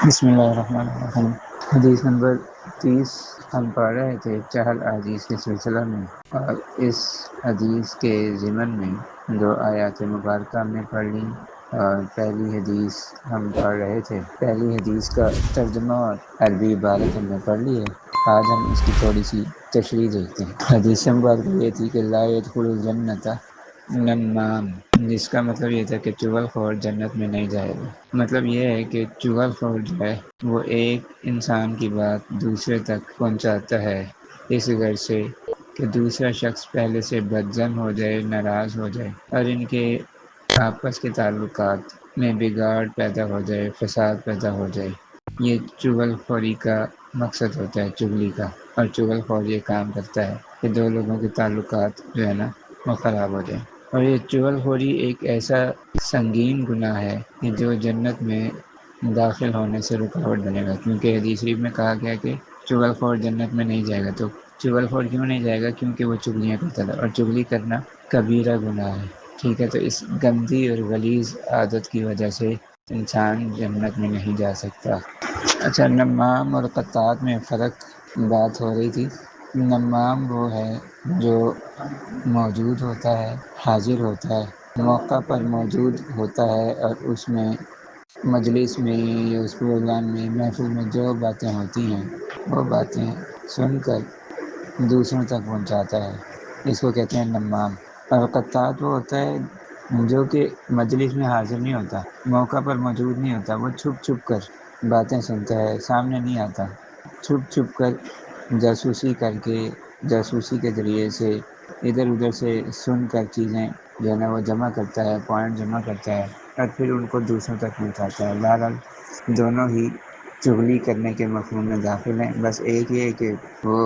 بسم اللہ الرحمن الرحیم۔ حدیث نمبر 30 ہم پڑھ رہے تھے چہل احادیث کے سلسلہ میں، اور اس حدیث کے ضمن میں دو آیات مبارکہ میں پڑھ لی، اور پہلی حدیث ہم پڑھ رہے تھے، پہلی حدیث کا ترجمہ اور عربی عبارت ہم نے پڑھ لی ہے۔ آج ہم اس کی تھوڑی سی تشریح دیکھتے ہیں۔ حدیث مبارکہ یہ تھی کہ لا يدخل الجنۃ نمام، جس کا مطلب یہ تھا کہ چغل خور جنت میں نہیں جائے گا۔ مطلب یہ ہے کہ چغل خور جو ہے وہ ایک انسان کی بات دوسرے تک پہنچاتا ہے اس غرض سے کہ دوسرا شخص پہلے سے بدظن ہو جائے، ناراض ہو جائے، اور ان کے آپس کے تعلقات میں بگاڑ پیدا ہو جائے، فساد پیدا ہو جائے۔ یہ چغل خوری کا مقصد ہوتا ہے، چغلی کا، اور چغل خور یہ کام کرتا ہے کہ دو لوگوں کے تعلقات جو ہے نا وہ خراب ہو جائیں۔ اور یہ چغل خوری ایک ایسا سنگین گناہ ہے کہ جو جنت میں داخل ہونے سے رکاوٹ بنے گا، کیونکہ حدیث شریف میں کہا گیا کہ چغل خور جنت میں نہیں جائے گا۔ تو چغل خور کیوں نہیں جائے گا؟ کیونکہ وہ چغلیاں کرتا تھا، اور چغلی کرنا کبیرہ گناہ ہے، ٹھیک ہے۔ تو اس گندی اور غلیظ عادت کی وجہ سے انسان جنت میں نہیں جا سکتا۔ اچھا، نمام اور قطات میں فرق بات ہو رہی تھی۔ نمام وہ ہے جو موجود ہوتا ہے، حاضر ہوتا ہے، موقع پر موجود ہوتا ہے، اور اس میں مجلس میں یا اس پروگرام میں، محفل میں جو باتیں ہوتی ہیں وہ باتیں سن کر دوسروں تک پہنچاتا ہے، اس کو کہتے ہیں نمام۔ اور قطات وہ ہوتا ہے جو کہ مجلس میں حاضر نہیں ہوتا، موقع پر موجود نہیں ہوتا، وہ چھپ چھپ کر باتیں سنتا ہے، سامنے نہیں آتا، چھپ چھپ کر جاسوسی کر کے، جاسوسی کے ذریعے سے ادھر ادھر سے سن کر چیزیں جو ہے نا وہ جمع کرتا ہے، پوائنٹ جمع کرتا ہے، اور پھر ان کو دوسروں تک پہنچاتا ہے۔ بہرحال دونوں ہی چغلی کرنے کے مفہوم میں داخل ہیں، بس ایک یہ ہے کہ وہ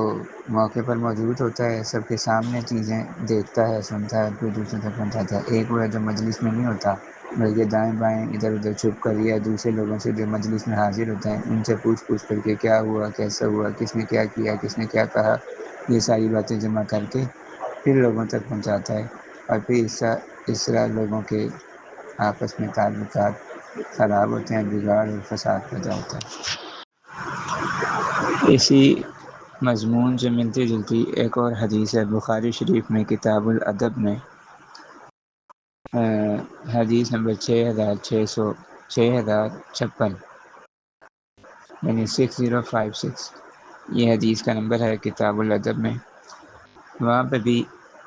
موقع پر موجود ہوتا ہے، سب کے سامنے چیزیں دیکھتا ہے، سنتا ہے، پھر دوسروں تک پہنچاتا ہے۔ ایک وہ ہے جو مجلس میں نہیں ہوتا، بلکہ دائیں بائیں ادھر ادھر چھپ کر یا دوسرے لوگوں سے جو مجلس میں حاضر ہوتے ہیں ان سے پوچھ کر کے کیا ہوا، کیسا ہوا، کس نے کیا کیا، کس نے کیا کہا، یہ ساری باتیں جمع کر کے پھر لوگوں تک پہنچاتا ہے، اور پھر اس طرح لوگوں کے آپس میں تعلقات خراب ہوتے ہیں، بگاڑ اور فساد پیدا ہوتا ہے۔ اسی مضمون سے ملتی جلتی ایک اور حدیث ہے بخاری شریف میں، کتاب الادب میں، حدیث نمبر 6056 یعنی 6056، یہ حدیث کا نمبر ہے کتاب الادب میں۔ وہاں پہ بھی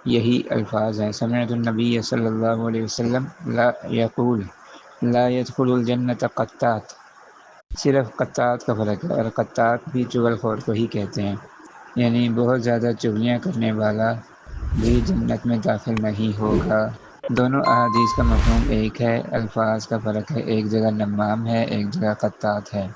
یہی الفاظ ہیں، سمعت النبی صلی اللہ علیہ وسلم لا یقول لا يدخل الجنت قطات، صرف قطات کا فرق ہے، اور قطات بھی چغل خور کو ہی کہتے ہیں، یعنی بہت زیادہ چغلیاں کرنے والا بھی جنت میں داخل نہیں ہوگا۔ دونوں احادیث کا مفہوم ایک ہے، الفاظ کا فرق ہے، ایک جگہ نمام ہے، ایک جگہ قطات ہے۔